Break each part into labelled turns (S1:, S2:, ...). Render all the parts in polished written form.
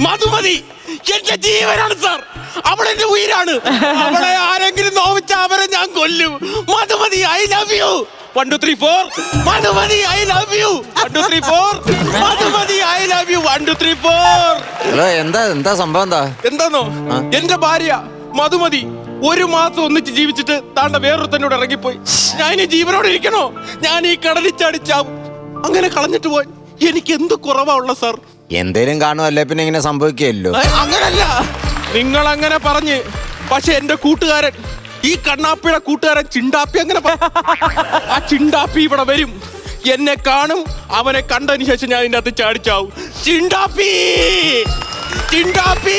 S1: മധുമതി എന്റെ ജീവനാണ് സാർ. അവളെന്റെ ഉയിരാണ്. അവളെ ആരെങ്കിലും നോവിച്ച അവരെ ഞാൻ കൊല്ലും. Madhumathi I love you. 1 2 3 4 Madhumathi I love you. 1 2 3 4 Madhumathi I love you. 1 2 3 4.
S2: എന്താ സംഭവം? എന്താന്നോ,
S1: എന്റെ ഭാര്യ മധുമതി 1 മാസം ഒന്നിച്ച് ജീവിച്ചിട്ട് താണ്ട വേറൊരുത്തനോട് ഇറങ്ങിപ്പോയി. ഞാൻ ഇനി ജീവനോടെ ഇരിക്കണോ? ഞാൻ ഈ കടലിൽ ചാടിച്ചാവും. അങ്ങനെ കളഞ്ഞിട്ട് പോയി എനിക്ക് എന്ത് കുറവാ ഉള്ള സാർ?
S2: എന്തേലും കാണുമല്ലേ, പിന്നെ ഇങ്ങനെ സംഭവിക്കുകയല്ലോ.
S1: അങ്ങനല്ല, നിങ്ങൾ അങ്ങനെ പറഞ്ഞ്. പക്ഷെ എന്റെ കൂട്ടുകാരൻ, ഈ കണ്ണാപ്പിയുടെ കൂട്ടുകാരൻ ചിണ്ടാപ്പി അങ്ങനെ ആ ചിണ്ടാപ്പി ഇവിടെ വരും, എന്നെ കാണും. അവനെ കണ്ടതിന് ശേഷം ഞാൻ ഇതിന്റെ അകത്ത് ചാടിച്ചാവും. ചിണ്ടാപ്പി ചിണ്ടാപ്പി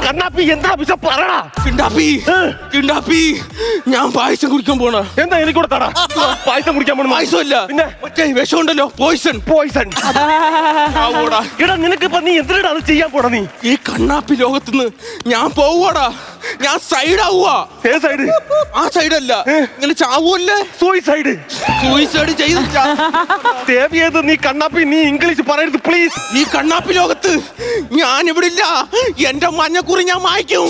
S3: കണ്ണാപ്പി എന്താ വിഷ പറടാ.
S1: ചിണ്ടാപ്പി ചിണ്ടാപ്പി ഞാൻ പായസം കുടിക്കാൻ പോണ.
S3: എന്താ എനിക്കൂടെ തടാ പായസം കുടിക്കാൻ പോണ?
S1: പായസമല്ല,
S3: പിന്നെ
S1: മറ്റേ വിഷമുണ്ടല്ലോ, പോയിസൺ.
S3: എടാ നിനക്കിപ്പോ നീ എന്തിനാ അത് ചെയ്യാൻ പോടാ? നീ
S1: ഈ കണ്ണാപ്പി ലോകത്തുനിന്ന് ഞാൻ പോവാടാ. ഞാൻ സൈഡാവുക.
S3: ഏ സൈഡ്?
S1: ആ സൈഡല്ല, ഇങ്ങനെ ചാവൂല്ലേ.
S3: സൂയിസൈഡ്
S1: ചെയ്ത്
S3: ദേവിയത് നീ കണ്ണാപ്പി, നീ ഇംഗ്ലീഷ് പറയരുത് പ്ലീസ്.
S1: ഈ കണ്ണാപ്പി ലോകത്ത് ഞാൻ ഇവിടെ ഇല്ല. എന്റെ മഞ്ഞക്കുറി ഞാൻ മായ്ക്കും.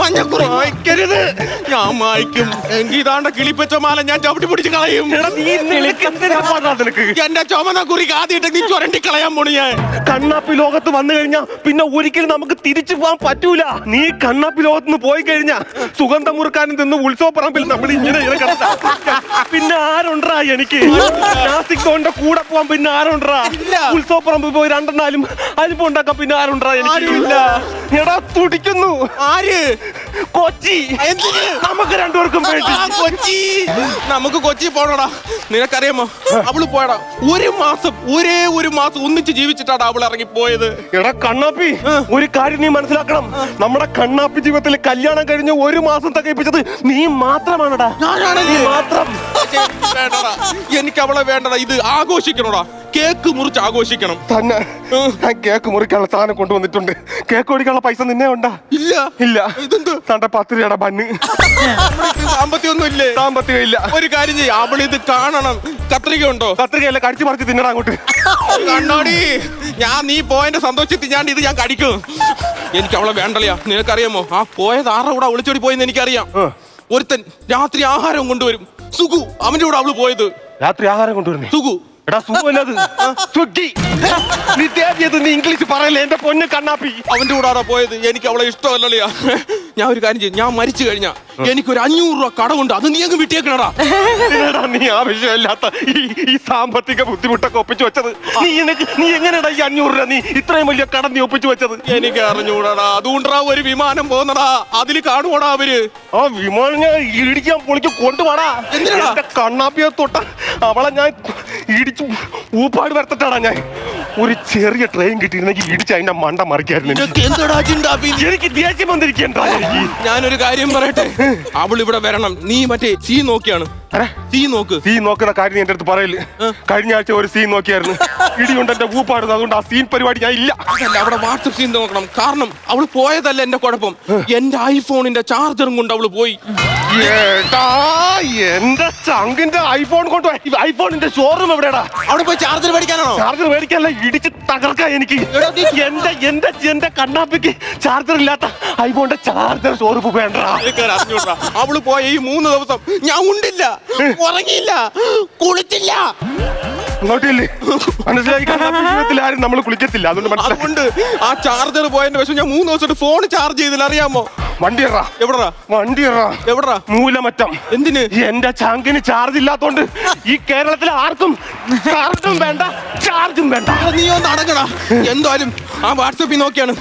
S1: മഞ്ഞക്കുറി
S3: മായ്ക്കരുത്.
S1: ഞാൻ മായ്ക്കും. എങ്കിൽ ഇതാണ്ട കിളിപ്പച്ച മാല ഞാൻ ചവിട്ടി പിടിച്ച് കളയും. എന്റെ ചുമന്ന കുറി ആദ്യമായിട്ട് നീ ചുരണ്ടി കളയാൻ പോണു ഞാൻ.
S3: കണ്ണാപ്പി ലോകത്ത് വന്നു കഴിഞ്ഞാ പിന്നെ ഒരിക്കലും നമുക്ക് തിരിച്ചു പോകാൻ പറ്റൂല. നീ കണ്ണാപ്പി ലോകത്തുനിന്ന് പോയി കഴിഞ്ഞാ സുഗന്ധമുറുക്കാനും നിന്ന് ഉത്സവപ്പറമ്പിൽ നമ്മൾ ഇങ്ങനെ പിന്നെ ആരുണ്ടാ? എനിക്ക് നാസിക്കോന്റെ കൂടെ പോവാൻ പിന്നെ ആരുണ്ടാ? ഉത്സവപ്പറമ്പിൽ പോയി 2 അരിപ്പ് ഉണ്ടാക്കാൻ പിന്നെ ആരുണ്ടാ? എനിക്കില്ല. എടാ തുടിക്കുന്നു.
S1: ആര്?
S3: കൊച്ചി. നമുക്ക് 2 പേർക്കും
S1: കൊച്ചി. നമുക്ക് കൊച്ചി പോണടാ. നിനക്കറിയാമോ, അവള് പോയടാ 1 മാസം, ഒരേ 1 മാസം ഒന്നിച്ച് ജീവിച്ചിട്ടാണ് അവൾ ഇറങ്ങി പോയത്.
S3: എടാ കണ്ണാപ്പി, ഒരു കാര്യം നീ മനസ്സിലാക്കണം. നമ്മുടെ കണ്ണാപ്പി ജീവിതത്തിൽ കല്യാണം കഴിഞ്ഞ് 1 മാസം തികയിപ്പിച്ചത് നീ മാത്രമാണടാ.
S1: ഞാനാണ്
S3: മാത്രം.
S1: എനിക്ക് അവളെ വേണ്ടടാ. ഇത് ആഘോഷിക്കണോടാ. കേക്ക് മുറിച്ച് ആഘോഷിക്കണം.
S3: തന്നെ ഞാൻ കേക്ക് മുറിക്കാനുള്ള സാധനം കൊണ്ടുവന്നിട്ടുണ്ട്. കേക്ക് ഓടിക്കാനുള്ള പൈസ നിന്നെ ഉണ്ടാ?
S1: ഇല്ല
S3: ഇല്ല.
S1: ഇതെന്ത്?
S3: തന്റെ 10 രൂപയുടെ ബണ്ണ്.
S1: സാമ്പത്തികമൊന്നും ഇല്ലേ?
S3: സാമ്പത്തികം ഇല്ല.
S1: ഒരു കാര്യം ചെയ്യും, അവളിത് കാണണം. കത്രിക ഉണ്ടോ?
S3: കത്രികയല്ല, കടിച്ചു പറിച്ച് തിന്നടാ അങ്ങോട്ട്.
S1: കണ്ണോടി, നീ പോയതിന്റെ സന്തോഷത്തിൽ ഞാൻ കടിക്കും. എനിക്ക് അവളെ വേണ്ടല്ലയാ. നിനക്കറിയാമോ, ആ പോയത് ആരുടെ കൂടെ ഒളിച്ചോടി പോയെന്ന് എനിക്കറിയാം. ഒരുത്തൻ രാത്രി ആഹാരം കൊണ്ടുവരും. സുഖു, അവന്റെ കൂടെ അവള് പോയത്.
S3: രാത്രി ആഹാരം കൊണ്ടുവരുന്നേ?
S1: സുഖു.
S3: എടാ സുഖമല്ലത്, സ്വിഗ്ഗി. നീ ദേവിയത് നീ ഇംഗ്ലീഷ് പറയല്ലേ എന്റെ പൊന്ന് കണ്ണാപ്പി.
S1: അവന്റെ കൂടെ പോയത്. എനിക്ക് അവളെ ഇഷ്ടമല്ലല്ലയാ. ഞാൻ ഒരു കാര്യം ചെയ്യും, ഞാൻ മരിച്ചു കഴിഞ്ഞാ എനിക്കൊരു 500 രൂപ കടമുണ്ട്. അത് നീ അങ്ങ് വിട്ടിയേക്കണടാ.
S3: നീ ആവശ്യമില്ലാത്ത ഈ സാമ്പത്തിക ബുദ്ധിമുട്ടൊക്കെ ഒപ്പിച്ചു വെച്ചത്. നീ എങ്ങനെയാടാ ഈ 500 രൂപ നീ ഇത്രയും വലിയ കടം നീ ഒപ്പിച്ചു വെച്ചത്?
S1: എനിക്ക് അറിഞ്ഞൂടാ. അതുകൊണ്ടാ ഒരു വിമാനം പോകുന്നടാ. അതില് കാണുവാടാ അവര്.
S3: ആ വിമാനം ഞാൻ ഇടിക്കാൻ പൊളിക്ക് കൊണ്ടുപോടാ. എന്റെ കണ്ണാപ്പിയെ തൊട്ട അവളെ ഞാൻ ഇടിച്ചു ഊപ്പാട് വരത്തിട്ടാടാ. ഞാൻ ഒരു ചെറിയ ട്രെയിൻ കിട്ടിയിരുന്നെങ്കിൽ ഇടിച്ച് അതിന്റെ മണ്ട മറിക്കായിരുന്നു. എനിക്ക് ദേഷ്യം വന്നിരിക്കണ്ട.
S1: ഞാനൊരു കാര്യം പറയട്ടെ, അവൾ ഇവിടെ വരണം. നീ മറ്റേ സീ നോക്കിയാണ്. സീ
S3: നോക്കുന്ന കാര്യം എന്റെ അടുത്ത് പറയല്. കഴിഞ്ഞ ആഴ്ച ഒരു സീൻ നോക്കിയായിരുന്നു. ഇടിയുണ്ട് എന്റെ ഊപ്പാടുന്നത്. അതുകൊണ്ട് ആ സീൻ പരിപാടി ഞാൻ ഇല്ല.
S1: അവിടെ വാട്സപ്പ് സീൻ നോക്കണം. കാരണം അവൾ പോയതല്ല എന്റെ കുഴപ്പം. എന്റെ ഐഫോണിന്റെ ചാർജറും കൊണ്ട് അവള് പോയി.
S3: എന്റെ ചങ്കിന്റെ ഐഫോൺ കൊണ്ടുപോയി. ഐഫോണിന്റെ ഷോറൂം എവിടെയാടാ?
S1: അവിടെ പോയി ചാർജർ മേടിക്കാനാണോ?
S3: ചാർജർ മേടിക്കാനല്ല, ഇടിച്ച് തകർക്കാൻ. എനിക്ക് എന്റെ കണ്ണാപ്പിക്ക് ചാർജർ ഇല്ലാത്ത ഐഫോണിന്റെ ചാർജർ ഷോറൂം വേണ്ട.
S1: അവള് പോയ ഈ 3 ദിവസം ഞാൻ ഉണ്ടില്ല, ഉറങ്ങിയില്ല, കുളിച്ചില്ല.
S3: മനസ്സിലായി? ജീവിതത്തിൽ ആരും നമ്മൾ കുളിക്കത്തില്ല. അതുകൊണ്ട്
S1: ആ ചാർജർ പോയതിന്റെ വശം ഞാൻ 3 ദിവസമായിട്ട് ഫോൺ ചാർജ് ചെയ്തില്ല. അറിയാമോ?
S3: വണ്ടി എവിടാ? മൂലമറ്റം.
S1: എന്തിന്?
S3: എന്റെ ചാങ്കിന് ചാർജ് ഇല്ലാത്തോണ്ട് ഈ കേരളത്തിലെ ആർക്കും ചാർജും വേണ്ട, ചാർജും വേണ്ട.
S1: നീ ഒന്ന് അടങ്ങടാ. എന്തായാലും ആ വാട്സപ്പിൽ നോക്കിയാണ്.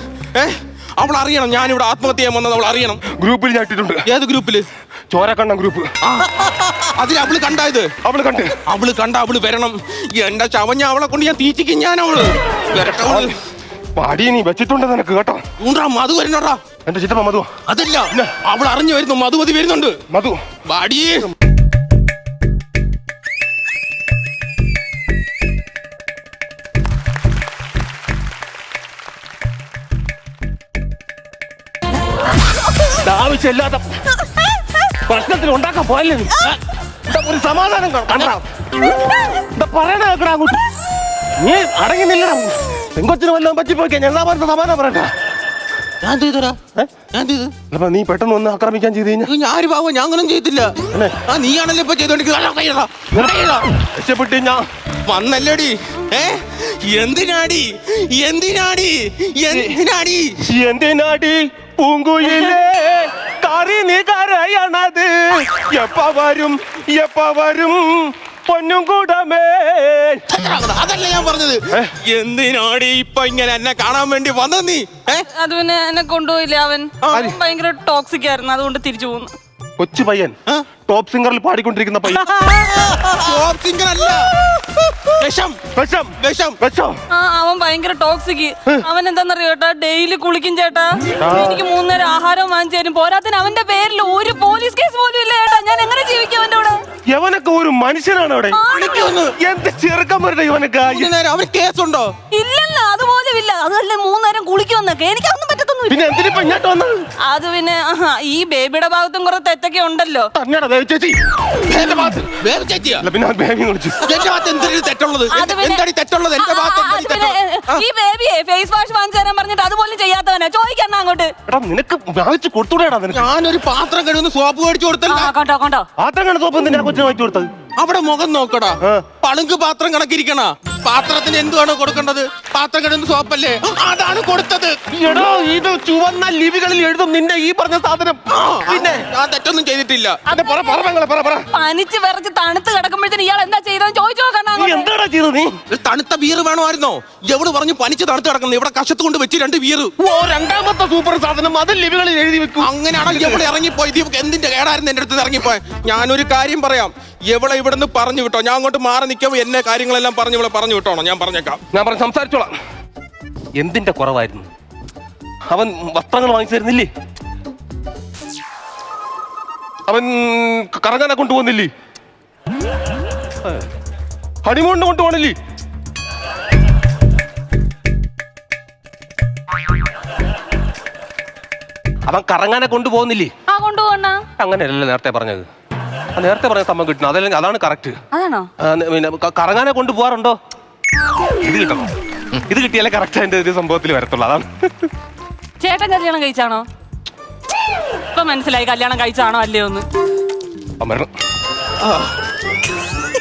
S1: അവൾ അറിയണം ഞാനിവിടെ ആത്മഹത്യ ചെയ്യാൻ വന്നത്. അവൾ അറിയണം.
S3: ഗ്രൂപ്പിൽ ഞാൻ ഇട്ടിട്ടുണ്ട്.
S1: ഏത് ഗ്രൂപ്പില്?
S3: ചോരക്കണ്ണൻ ഗ്രൂപ്പ്.
S1: അതിൽ അവള് കണ്ടായത്? അവള് കണ്ട അവള് വരണം. എന്റെ ചവഞ്ഞ അവളെ കൊണ്ട് ഞാൻ തീറ്റിക്കും. ഞാൻ അവള്
S3: പാടി നീ വെച്ചിട്ടുണ്ട് നിനക്ക് കേട്ടോ.
S1: മധു വരുന്നോടാ.
S3: എന്റെ ചിറ്റപ്പ മധു.
S1: അതല്ല, അവൾ അറിഞ്ഞു വരുന്നു. മധുമതി വരുന്നുണ്ട്.
S3: മധു
S1: പാടി.
S3: ആവശ്യമില്ലാത്ത പ്രശ്നത്തിൽ ഉണ്ടാക്കാൻ പോയല്ലേ നീ? എന്താ ഒരു സമാധാനം കണ്ടാ എന്താ പറയണ കേക്കടാ അങ്ങോട്ട്. നീ അടങ്ങി നില്ലടാ. പെങ്കൊച്ചിന് വല്ലതും പറ്റിപ്പോയിക്കാ ഞാൻ പറഞ്ഞ സമാധാനം പറയണ്ട.
S1: ഞാൻ ചെയ്തരാ ഞാൻ ചെയ്ത്
S3: അപ്പൊ നീ പെട്ടെന്ന് ഒന്ന് ആക്രമിക്കാൻ ചെയ്ത് കഴിഞ്ഞാൽ
S1: ഞാര് പാവ ഞാൻ അങ്ങനെ ചെയ്തില്ല. നീയാണല്ലോ ഇപ്പൊ ചെയ്തോണ്ടിരിക്കുന്നത്.
S3: രക്ഷപ്പെട്ട് ഞാൻ
S1: വന്നല്ലേടി. എന്തിനാടി എന്തിനാടി എന്തിനാടി
S3: എന്തിനാടി പൂങ്കുയിലേ കറി നീ കരയണത് എപ്പ വരും പൊന്നും കൂടമേ.
S1: അതല്ല ഞാൻ പറഞ്ഞത്. എന്തിനാടി ഇപ്പൊ ഇങ്ങനെ എന്നെ കാണാൻ വേണ്ടി വന്നത് നീ?
S4: അത് പിന്നെ എന്നെ കൊണ്ടുപോയില്ലേ അവൻ ഭയങ്കര ടോക്സിക് ആയിരുന്നു, അതുകൊണ്ട് തിരിച്ചു പോന്നു.
S3: കൊച്ചു പയ്യൻ ടോപ്പ് സിംഗറിൽ പാടിക്കൊണ്ടിരിക്കുന്ന പയ്യൻ.
S1: ടോപ്പ് സിംഗർ അല്ല, വിഷം വിഷം വിഷം വിഷം.
S4: അവൻ ഭയങ്കര ടോക്സിക്. അവൻ എന്താന്നറിയോ ചേട്ടാ, ഡെയിലി കുളിക്കും ചേട്ടാ. എനിക്ക് 3 നേരം ആഹാരം വാങ്ങിച്ചു തരും. പോരാത്തിന് അവന്റെ പേരിൽ ഒരു പോലീസ് കേസ് പോലും ഇല്ല ചേട്ടാ. ഞാൻ എങ്ങനെ ജീവിക്കും അവന്റെ കൂടെ?
S3: യവനൊക്കെ ഒരു മനുഷ്യനാണ് അവിടെ. എന്ത് ചെറുക്കന്മാരുടെ ഇവനൊക്കെ
S1: അവന് കേസുണ്ടോ?
S4: ഇല്ലല്ല, അതുപോലും ഇല്ല. അതല്ല 3 നേരം കുളിക്കുമെന്നൊക്കെ എനിക്കതൊന്നും പറ്റത്തൊന്നും.
S3: പിന്നെ എന്തിനിപ്പോ ഇങ്ങോട്ട് വന്നത്?
S4: അത് പിന്നെ ഈ ബേബിയുടെ ഭാഗത്തും കുറെ തെറ്റൊക്കെ ഉണ്ടല്ലോ.
S3: ചേച്ചി
S1: തെറ്റുള്ളത്
S4: ഈ ബേബിയെ ഫേസ് വാഷ് വാങ്ങിച്ചു തരാൻ പറഞ്ഞിട്ട് അതുപോലും ചെയ്യാത്തവനാ. ചോദിക്കണ്ട അങ്ങോട്ട്.
S3: നിനക്ക് വാങ്ങിച്ചു കൊടുത്തൂടാ?
S1: ഞാനൊരു പാത്രം കഴുകുന്ന സോപ്പ് മേടിച്ചു കൊടുത്തല്ലോ.
S4: കണ്ടോ കണ്ടോ
S3: പാത്രം കണ്ട സോപ്പ് എന്തിനാ കൊച്ചിന് വാങ്ങിച്ചു കൊടുത്തത്?
S1: അവിടെ മുഖം നോക്കടാ, പളുങ്ക് പാത്രം കണക്കിരിക്കണ. പാത്രത്തിന് എന്തുവാണ് കൊടുക്കേണ്ടത്? പാത്രം കഴുകുന്ന സോപ്പല്ലേ, അതാണ് കൊടുത്തത്.
S3: ഇത് ചുവന്ന ലിപികളിൽ എഴുതും നിന്റെ ഈ പറഞ്ഞ സാധനം.
S1: പിന്നെ ഞാൻ തെറ്റൊന്നും ചെയ്തിട്ടില്ല.
S4: പനിച്ച് വിറച്ച് തണുത്ത് കിടക്കുമ്പോഴത്തേന് ഇയാൾ എന്താ ചെയ്തെന്ന് ചോദിച്ചു നോക്കണ.
S3: എന്താടാ ചെയ്തത് നീ?
S1: തണുത്ത ബീർ വേണമായിരുന്നോ? എവിടെ പറഞ്ഞു പനിച്ച് തണുത്ത് കിടക്കുന്നത്? ഇവിടെ കശത്ത് കൊണ്ട് വെച്ച് 2 ബീർ.
S3: രണ്ടാമത്തെ സൂപ്പർ സാധനം അത് ലിപികളിൽ എഴുതി വെക്കും.
S1: അങ്ങനെയാണോ എവിടെ ഇറങ്ങിപ്പോയി? എന്തിന്റെ കേടായിരുന്നു എന്റെ അടുത്ത് ഇറങ്ങിപ്പോയി? ഞാനൊരു കാര്യം പറയാം, എവിടെ ഇവിടുന്ന് പറഞ്ഞു വിട്ടോ. ഞാൻ അങ്ങോട്ട് മാറി നിൽക്കുമ്പോ എന്നെ കാര്യങ്ങളെല്ലാം പറഞ്ഞു ഇവിടെ പറഞ്ഞു വിട്ടോണോ? ഞാൻ പറഞ്ഞേക്കാം.
S3: ഞാൻ പറഞ്ഞ് സംസാരിച്ചോളാം. എന്തിന്റെ കുറവായിരുന്നു? അവൻ വസ്ത്രങ്ങൾ വാങ്ങിച്ചു തരുന്നില്ലേ? അവൻ കറങ്ങാനെ കൊണ്ടുപോകുന്നില്ലേ? ഹണിമൂണിന് കൊണ്ടുപോകണില്ലേ? അവൻ കറങ്ങാനെ കൊണ്ടുപോകുന്നില്ലേ?
S4: കൊണ്ടുപോകണ
S3: അങ്ങനെയല്ലല്ലോ നേരത്തെ പറഞ്ഞത്. നേരത്തെ പറഞ്ഞ സംഭവം കിട്ടണം, അതല്ലെങ്കിൽ അതാണ് കറക്റ്റ്.
S4: അതാണോ?
S3: പിന്നെ കറങ്ങാനെ കൊണ്ടുപോകാറുണ്ടോ? ഇത് കിട്ടണം. ഇത് കിട്ടിയാലേ കറക്റ്റ് അതിന്റെ ഒരു സംഭവത്തിൽ വരത്തുള്ളൂ. അതാണ്.
S4: ചേട്ടൻ കല്യാണം കഴിച്ചാണോ? ഇപ്പൊ മനസ്സിലായി കല്യാണം കഴിച്ചാണോ അല്ലയോ ഒന്ന്.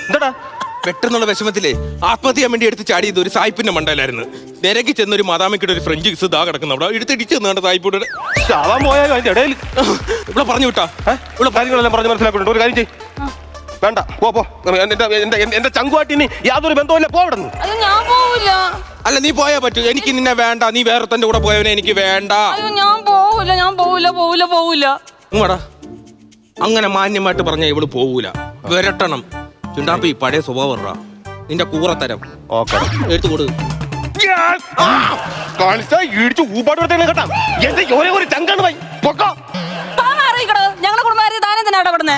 S3: എന്താടാ
S1: പെട്ടെന്നുള്ള വിഷമത്തിലെ ആത്മഹത്യ ചെയ്യാൻ വേണ്ടി എടുത്ത് ചാടിയത് ഒരു സായിപ്പിന്റെ മണ്ടയിലായിരുന്നു. നിരക്കി ചെന്നൊരു മദാമിക്കിടെ ഒരു ഫ്രഞ്ച് കിസ് ഇതാ കിടക്കുന്നു. അവിടെ എടുത്തിടിച്ച് നിന്നാണ് സായിപ്പോട്
S3: ശവം പോയാലും അതിന്റെ ഇടയിൽ
S1: ഇവിടെ പറഞ്ഞു വിട്ടാ.
S3: ഇവിടെ കാര്യങ്ങളെല്ലാം പറഞ്ഞ് മനസ്സിലാക്കുന്നുണ്ട്. ഒരു കാര്യം ചെയ്യ്, വേണ്ട പോ. എന്റെ ചങ്കുവാട്ടിന് യാതൊരു ബന്ധവുമില്ല. പോവിടുന്നു.
S4: അയ്യോ ഞാൻ പോവില്ല.
S1: അല്ല നീ പോയാ പറ്റൂ. എനിക്ക് നിന്നെ വേണ്ട. നീ വേറെ തന്റെ കൂടെ പോയവനെ എനിക്ക് വേണ്ട.
S4: അയ്യോ ഞാൻ പോവില്ല.
S1: ഇങ്ങോടാ. അങ്ങനെ മാന്യമായിട്ട് പറഞ്ഞ ഇവള് പോവൂല. വരട്ടണം. ചുണ്ടാപ്പി പഴയ സ്വഭാവം നിന്റെ കൂറത്തരം എടുത്തു കൊടു.
S4: ഞങ്ങളുടെ കുടുംബകാര്യ താനും തന്നെ ഇടപെടുന്നേ.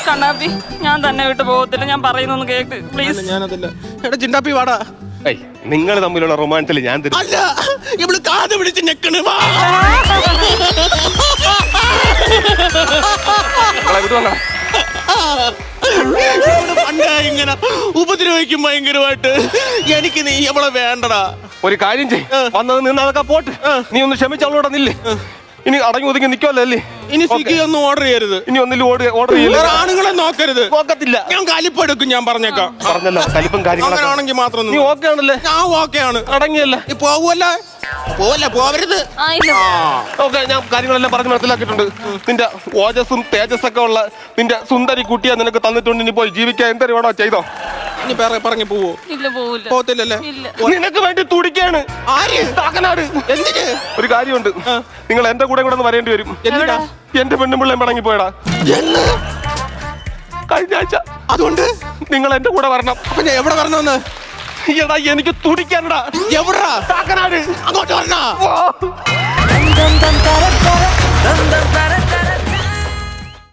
S4: കണ്ണാപ്പി ഞാൻ തന്നെ വിട്ടു പോകത്തില്ല. ഞാൻ പറയുന്നൊന്ന് കേക്ക് പ്ലീസ്.
S1: ഞാനതല്ല. എടാ ചിണ്ടാപ്പി വാടാ.
S3: നിങ്ങൾ തമ്മിലുള്ള റൊമാൻസിൽ ഞാൻ
S1: അല്ല ഇവള് കാത് പിടിച്ച് ഞെക്കണ്. ഇങ്ങനെ ഉപദ്രവിക്കും ഭയങ്കരമായിട്ട്. എനിക്ക് നീ അവളെ വേണ്ടടാ.
S3: ഒരു കാര്യം ചെയ്യ്, വന്നത് നിന്ന് അതൊക്കെ പോട്ട്. നീ ഒന്ന് ക്ഷമിച്ചവളോടെ നില്ലേ. ഇനി അടങ്ങി ഒതുങ്ങി നിൽക്കുമല്ലേ?
S1: ഇനി സ്വിഗ്ഗി ഒന്നും ഓർഡർ ചെയ്യരുത്.
S3: ഇനി ഒന്നിലും ഓർഡർ ചെയ്യില്ല.
S1: ആണുങ്ങളെ നോക്കരുത്.
S3: നോക്കത്തില്ല.
S1: ഞാൻ കലിപ്പെടുക്കും. ഞാൻ പറഞ്ഞേക്കാം.
S3: പറഞ്ഞല്ലോ കലിപ്പും കാര്യങ്ങളും
S1: ആണെങ്കിൽ മാത്രം.
S3: നീ ഓക്കെ ആണല്ലേ?
S1: ഞാൻ ഓക്കെ ആണ്.
S3: അടങ്ങിയല്ലേ?
S1: പോവല്ല പോവരുത്.
S3: ഓക്കെ, ഞാൻ കാര്യങ്ങളെല്ലാം പറഞ്ഞ് മനസ്സിലാക്കിയിട്ടുണ്ട്. നിന്റെ ഓജസ്സും തേജസ്സൊക്കെ ഉള്ള നിന്റെ സുന്ദരി കുട്ടിയെ നിനക്ക് തന്നിട്ടുണ്ട്. ഇനി പോയി ജീവിക്കാൻ എന്തൊരു വേണോ ചെയ്തോ.
S1: ഇനി പറഞ്ഞു പോവോ? പോത്തില്ലല്ലേ?
S3: നിനക്ക് വേണ്ടി തുടിക്കാണ്.
S1: എന്തിന്?
S3: ഒരു കാര്യമുണ്ട്, നിങ്ങൾ എന്റെ കൂടെ ഒന്ന് വരേണ്ടി വരും. എന്റെ പെണ്ണുമ്പിള്ളയും പണങ്ങി പോയടാ കഴിഞ്ഞ ആഴ്ച. അതുകൊണ്ട് നിങ്ങൾ എന്റെ കൂടെ വരണം.
S1: പിന്നെ എവിടെ വരണമെന്ന്?
S3: എടാ എനിക്ക് തുടിക്കാനടാ.
S1: എവിടാ?
S3: കാക്കനാട്.
S1: അങ്ങോട്ട് വരണ.